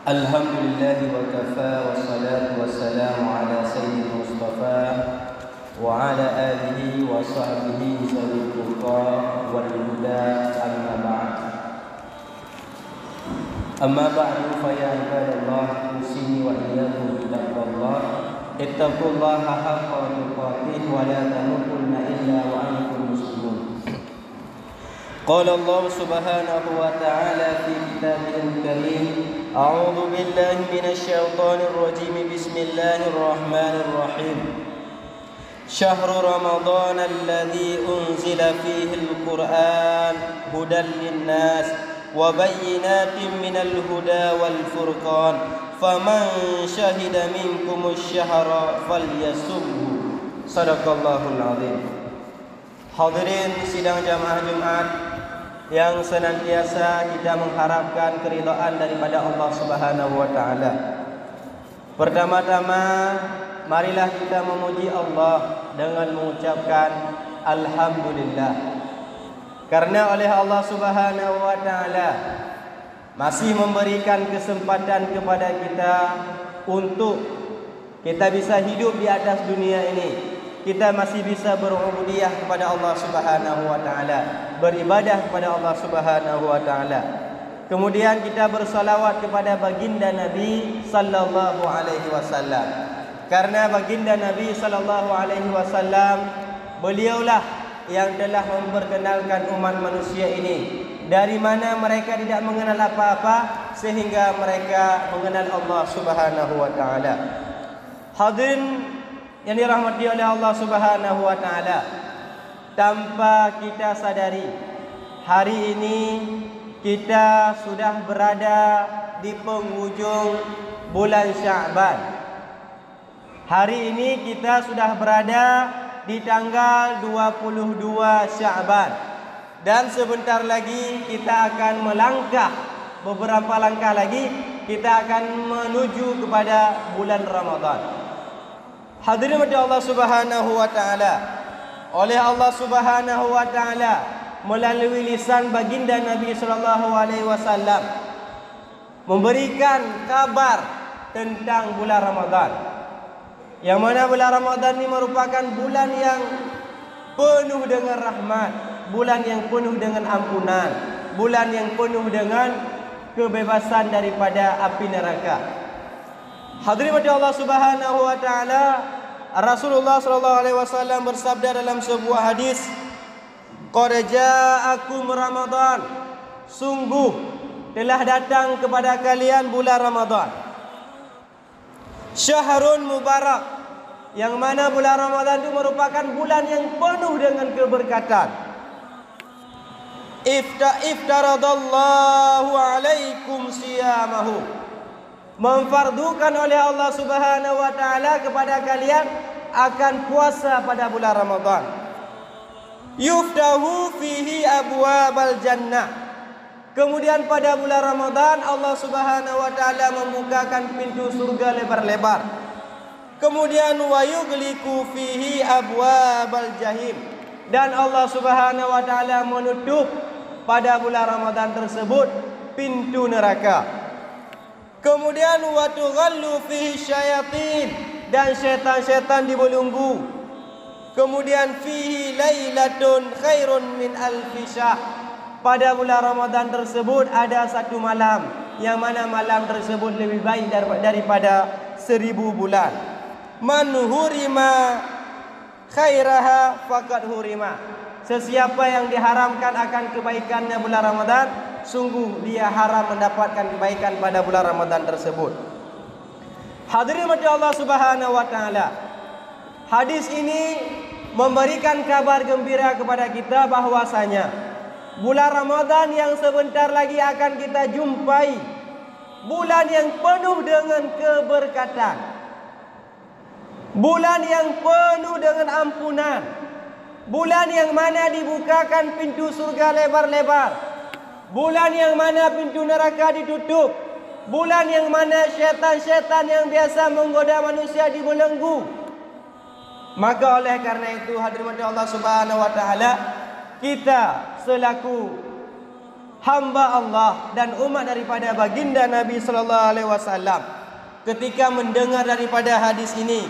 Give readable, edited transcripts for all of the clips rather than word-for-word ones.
Alhamdulillahi wa kafa wassalatu wassalamu ala sayyidil mustafa wa ala alihi wa sahbihi zawil tuqa wal huda amma ba'd. Amma ba'du fa ya ibadallah usini wa iyyakum bittaqwallah ittaqullaha haqqa tuqatih wa la tamutunna illa wa antum muslimun. Qala Allah subhanahu wa ta'ala fi kitabihil karim a'udzu billahi minasy syaithanir rajim bismillahir rahmanir rahim Syahrul Ramadan alladzi unzila fihi al-Qur'an hudan lin-nas wa bayyinatin minal huda wal furqan faman syahida minkumusy syahra falyasumhu. Shadaqallahul azim. Hadirin sidang jamaah Jumat yang senantiasa kita mengharapkan keridhaan daripada Allah Subhanahu wa taala. Pertama-tama marilah kita memuji Allah dengan mengucapkan alhamdulillah. Karena oleh Allah Subhanahu wa taala masih memberikan kesempatan kepada kita untuk kita bisa hidup di atas dunia ini. Kita masih bisa berubudiyah kepada Allah Subhanahu wa taala, beribadah kepada Allah Subhanahu wa taala. Kemudian kita bersalawat kepada baginda Nabi sallallahu alaihi wasallam. Karena baginda Nabi sallallahu alaihi wasallam beliaulah yang telah memperkenalkan umat manusia ini dari mana mereka tidak mengenal apa-apa sehingga mereka mengenal Allah Subhanahu wa taala. Hadirin yang dirahmati oleh Allah Subhanahu wa taala, tanpa kita sadari hari ini kita sudah berada di penghujung bulan Sya'ban. Hari ini kita sudah berada di tanggal 22 Sya'ban. Dan sebentar lagi kita akan melangkah, beberapa langkah lagi kita akan menuju kepada bulan Ramadan. Hadirin Allah Subhanahu wa taala, oleh Allah Subhanahu wa taala melalui lisan baginda Nabi sallallahu alaihi wasallam memberikan kabar tentang bulan Ramadan. Yang mana bulan Ramadan ini merupakan bulan yang penuh dengan rahmat, bulan yang penuh dengan ampunan, bulan yang penuh dengan kebebasan daripada api neraka. Hadirin Allah Subhanahu wa taala, Rasulullah sallallahu alaihi wasallam bersabda dalam sebuah hadis, "Qad ja'akum Ramadan." Sungguh telah datang kepada kalian bulan Ramadan. Syahrun mubarak, yang mana bulan Ramadan itu merupakan bulan yang penuh dengan keberkatan. Iftaradallahu alaikum siyamahu. Memfardukan oleh Allah Subhanahu wa taala kepada kalian akan puasa pada bulan Ramadan. Yuftahu fihi abwabal jannah. Kemudian pada bulan Ramadan Allah Subhanahu wa taala membukakan pintu surga lebar-lebar. Kemudian wa yughliqu fihi abwabal jahim. Dan Allah Subhanahu wa taala menutup pada bulan Ramadan tersebut pintu neraka. Kemudian wa tughallu fihi syayatin, dan syaitan-syaitan dibelenggu. Kemudian fihi lailatun khairun min alfi syahr. Pada bulan Ramadan tersebut ada satu malam yang mana malam tersebut lebih baik daripada 1000 bulan. Man hurima khairaha faqad hurima. Sesiapa yang diharamkan akan kebaikannya bulan Ramadan, sungguh dia haram mendapatkan kebaikan pada bulan Ramadan tersebut. Hadirin Allah Subhanahu wa taala, hadis ini memberikan kabar gembira kepada kita bahwasanya bulan Ramadan yang sebentar lagi akan kita jumpai, bulan yang penuh dengan keberkatan, bulan yang penuh dengan ampunan, bulan yang mana dibukakan pintu surga lebar-lebar, bulan yang mana pintu neraka ditutup, bulan yang mana syaitan-syaitan yang biasa menggoda manusia dibelenggu. Maka oleh karena itu hadirin Allah Subhanahu wa taala, kita selaku hamba Allah dan umat daripada baginda Nabi sallallahu alaihi wasallam ketika mendengar daripada hadis ini,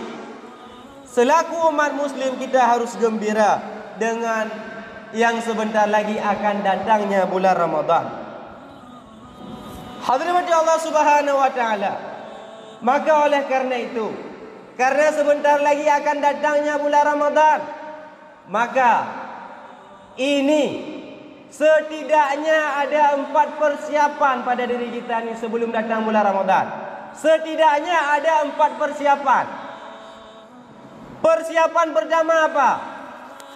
selaku umat muslim kita harus gembira dengan yang sebentar lagi akan datangnya bulan Ramadan. Hadirin Allah Subhanahu wa taala, maka oleh karena itu, karena sebentar lagi akan datangnya bulan Ramadan, maka ini setidaknya ada 4 persiapan pada diri kita ni sebelum datang bulan Ramadan. Setidaknya ada 4 persiapan. Persiapan pertama apa?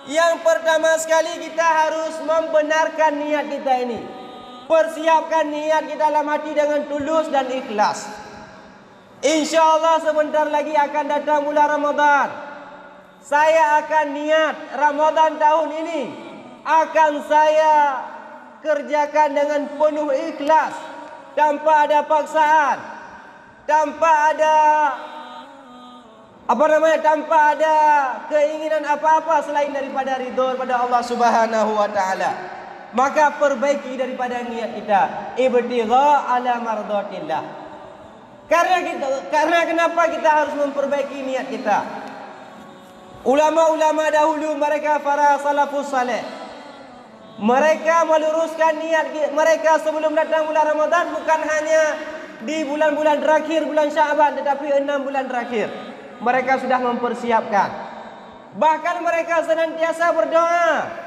Yang pertama sekali kita harus membenarkan niat kita ini. Persiapkan niat kita dalam hati dengan tulus dan ikhlas. InsyaAllah sebentar lagi akan datang bulan Ramadan. Saya akan niat Ramadan tahun ini akan saya kerjakan dengan penuh ikhlas, tanpa ada paksaan, tanpa ada tanpa ada keinginan apa-apa selain daripada ridha pada Allah Subhanahu wa taala. Maka perbaiki daripada niat kita, ibtigha ala mardatillah. Karena kenapa kita harus memperbaiki niat kita? Ulama-ulama dahulu, mereka para salafus saleh, mereka meluruskan niat mereka sebelum datang bulan Ramadan, bukan hanya di bulan-bulan terakhir bulan Syaban, tetapi 6 bulan terakhir mereka sudah mempersiapkan. Bahkan mereka senantiasa berdoa.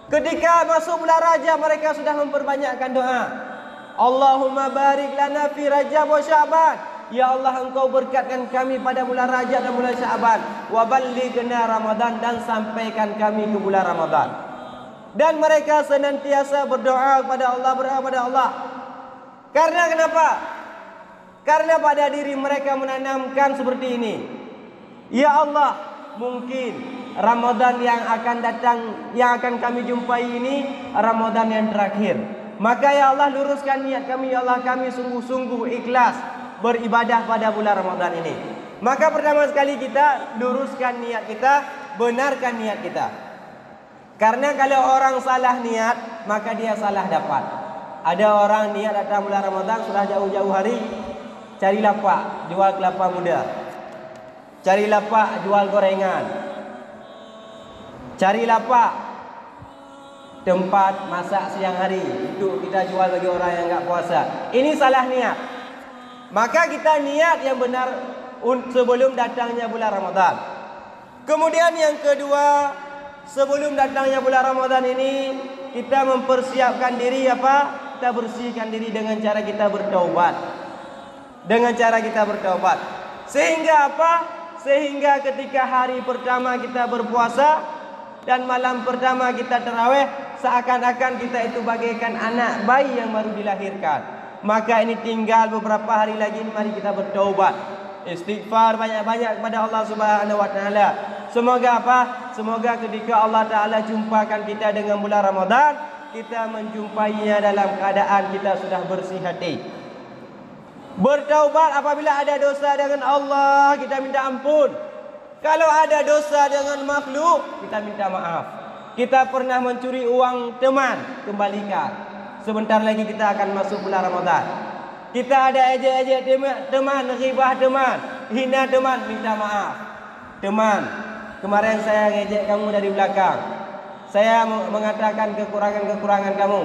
Ketika masuk bulan Rajab, mereka sudah memperbanyakkan doa. Allahumma barik lana fi Rajab wa Syaban. Ya Allah, Engkau berkatkan kami pada bulan Rajab dan bulan Syaban. Wa ballighna Ramadan, dan sampaikan kami ke bulan Ramadan. Dan mereka senantiasa berdoa kepada Allah, Karena kenapa? Karena pada diri mereka menanamkan seperti ini. Ya Allah, mungkin Ramadan yang akan datang, yang akan kami jumpai ini Ramadan yang terakhir. Maka ya Allah, luruskan niat kami. Ya Allah, kami sungguh-sungguh ikhlas beribadah pada bulan Ramadan ini. Maka pertama sekali kita luruskan niat kita, benarkan niat kita. Karena kalau orang salah niat, maka dia salah dapat. Ada orang niat datang bulan Ramadan, sudah jauh-jauh hari carilah pak jual kelapa muda, carilah pak jual gorengan, carilah pak tempat masak siang hari untuk kita jual bagi orang yang enggak puasa. Ini salah niat. Maka kita niat yang benar sebelum datangnya bulan Ramadan. Kemudian yang kedua, sebelum datangnya bulan Ramadan ini kita mempersiapkan diri apa? Kita bersihkan diri dengan cara kita bertaubat. Dengan cara kita bertaubat. Sehingga apa? Sehingga ketika hari pertama kita berpuasa dan malam pertama kita tarawih, seakan-akan kita itu bagaikan anak bayi yang baru dilahirkan. Maka ini tinggal beberapa hari lagi, mari kita bertaubat. Istighfar banyak-banyak kepada Allah Subhanahu wa taala. Semoga apa? Semoga ketika Allah Taala jumpakan kita dengan bulan Ramadan, kita menjumpainya dalam keadaan kita sudah bersih hati. Bertaubat apabila ada dosa dengan Allah, kita minta ampun. Kalau ada dosa dengan makhluk, kita minta maaf. Kita pernah mencuri uang teman, kembalikan. Sebentar lagi kita akan masuk bulan Ramadan. Kita ada ejek-ejek teman, ghibah teman, hina teman, minta maaf. Teman, kemarin saya ngejek kamu dari belakang. Saya mengatakan kekurangan-kekurangan kamu.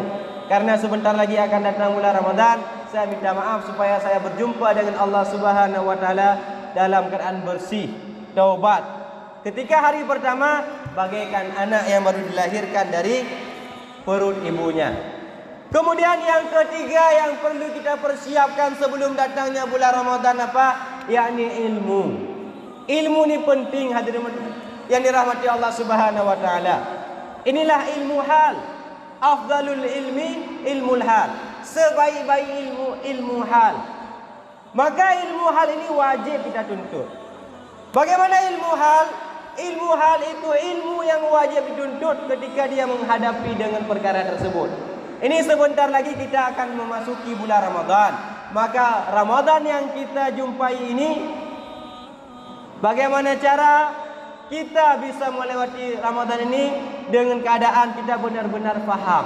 Karena sebentar lagi akan datang bulan Ramadan, saya minta maaf supaya saya berjumpa dengan Allah Subhanahu wa taala dalam keadaan bersih, taubat. Ketika hari pertama bagaikan anak yang baru dilahirkan dari perut ibunya. Kemudian yang ketiga yang perlu kita persiapkan sebelum datangnya bulan Ramadan apa? Yakni ilmu. Ilmu ini penting hadirin yang dirahmati Allah Subhanahu wa taala. Inilah ilmu hal. Afdalul ilmi ilmul hal. Sebaik-baik ilmu hal. Maka ilmu hal ini wajib kita tuntut. Bagaimana ilmu hal? Ilmu hal itu ilmu yang wajib dituntut ketika dia menghadapi dengan perkara tersebut. Ini sebentar lagi kita akan memasuki bulan Ramadan. Maka Ramadan yang kita jumpai ini, bagaimana cara kita bisa melewati Ramadan ini dengan keadaan kita benar-benar faham.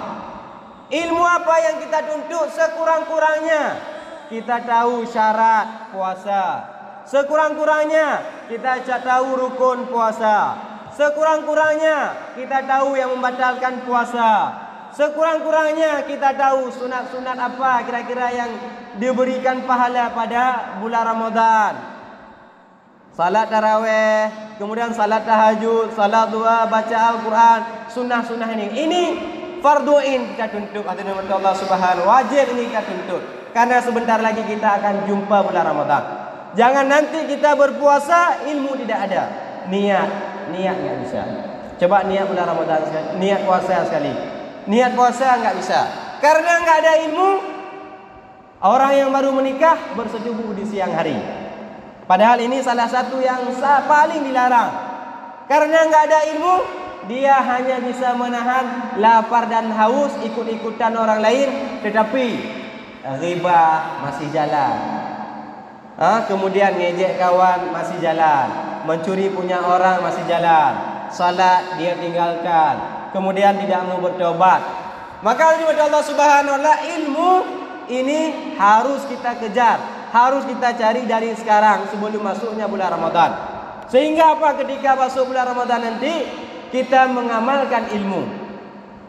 Ilmu apa yang kita tuntut? Sekurang-kurangnya kita tahu syarat puasa. Sekurang-kurangnya kita tahu rukun puasa. Sekurang-kurangnya kita tahu yang membatalkan puasa. Sekurang-kurangnya kita tahu sunat-sunat apa kira-kira yang diberikan pahala pada bulan Ramadan. Salat tarawih, kemudian salat tahajud, salat duha, baca Al-Quran, sunnah-sunnah ini. Ini fardu ain kita tuntut atas nama Allah Subhanahu, wajib ini kita tuntut. Karena sebentar lagi kita akan jumpa bulan Ramadan. Jangan nanti kita berpuasa ilmu tidak ada. Niat enggak bisa. Coba niat bulan Ramadan sekali, niat puasa sekali. Niat puasa enggak bisa. Karena enggak ada ilmu. Orang yang baru menikah bersetubuh di siang hari. Padahal ini salah satu yang paling dilarang. Karena enggak ada ilmu, dia hanya bisa menahan lapar dan haus ikut-ikutan orang lain, tetapi riba masih jalan. Kemudian ngejek kawan masih jalan, mencuri punya orang masih jalan, salat dia tinggalkan, kemudian tidak mau bertobat. Maka Allah Subhanahu wa taala, ilmu ini harus kita kejar, harus kita cari dari sekarang sebelum masuknya bulan Ramadan. Sehingga apa? Ketika masuk bulan Ramadan nanti kita mengamalkan ilmu.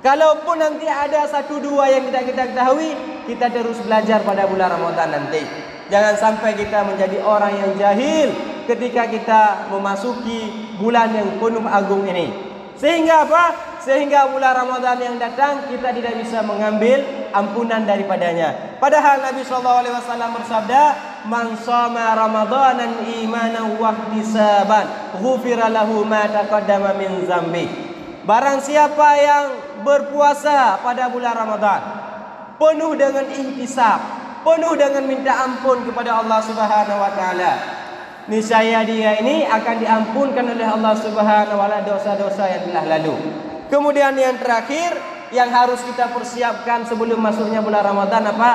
Kalaupun nanti ada satu dua yang tidak kita ketahui, kita terus belajar pada bulan Ramadan nanti. Jangan sampai kita menjadi orang yang jahil ketika kita memasuki bulan yang penuh agung ini. Sehingga apa? Sehingga bulan Ramadan yang datang kita tidak bisa mengambil ampunan daripadanya. Padahal Nabi SAW bersabda, "Man shoma Ramadanan imanan wa ihtisaban, ghufira lahu ma taqaddama min dzambi." Barang siapa yang berpuasa pada bulan Ramadan penuh dengan ihtisab, penuh dengan minta ampun kepada Allah Subhanahu wa taala, niscaya dia ini akan diampunkan oleh Allah Subhanahu wa taala dosa-dosa yang telah lalu. Kemudian yang terakhir yang harus kita persiapkan sebelum masuknya bulan Ramadan apa?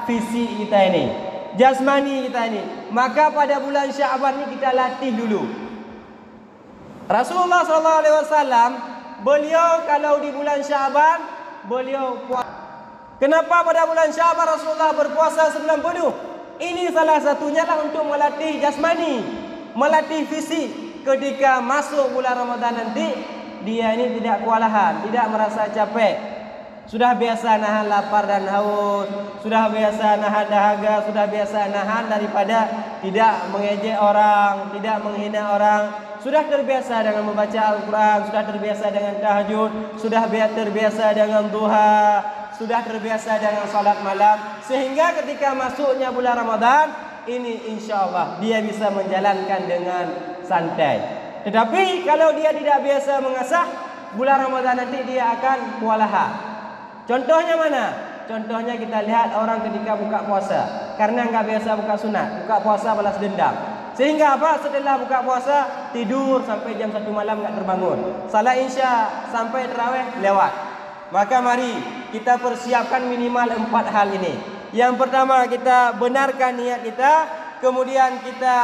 Fisik kita ini, jasmani kita ini. Maka pada bulan Syaban ini kita latih dulu. Rasulullah SAW beliau kalau di bulan Syaban beliau puasa. Kenapa pada bulan Syaban Rasulullah berpuasa sebulan penuh? Ini salah satunya lah untuk melatih jasmani, melatih fisik. Ketika masuk bulan Ramadan nanti dia ini tidak kewalahan, tidak merasa capek. Sudah biasa nahan lapar dan haus, sudah biasa nahan dahaga, sudah biasa nahan daripada tidak mengejek orang, tidak menghina orang. Sudah terbiasa dengan membaca Al-Quran, sudah terbiasa dengan tahajud, sudah terbiasa dengan duha, sudah terbiasa dengan salat malam. Sehingga ketika masuknya bulan Ramadan ini insya Allah dia bisa menjalankan dengan santai. Tetapi kalau dia tidak biasa mengasah, bulan Ramadan nanti dia akan kewalahan. Contohnya mana? Contohnya kita lihat orang ketika buka puasa, karena enggak biasa buka sunat, buka puasa balas dendam. Sehingga apa? Setelah buka puasa tidur sampai jam 1 malam enggak terbangun. Salat Isya sampai tarawih lewat. Maka mari kita persiapkan minimal 4 hal ini. Yang pertama kita benarkan niat kita, kemudian kita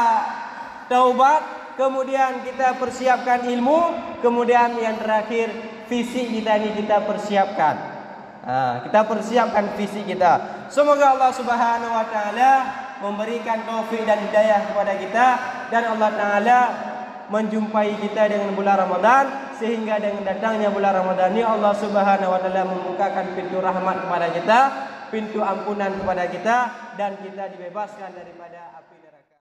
taubat, kemudian kita persiapkan ilmu, kemudian yang terakhir fisik kita ini kita persiapkan. Kita persiapkan fisik kita. Semoga Allah Subhanahu wa taala memberikan taufik dan hidayah kepada kita, dan Allah taala menjumpai kita dengan bulan Ramadan, sehingga dengan datangnya bulan Ramadan ini Allah Subhanahu wa taala membukakan pintu rahmat kepada kita, pintu ampunan kepada kita, dan kita dibebaskan daripada api neraka.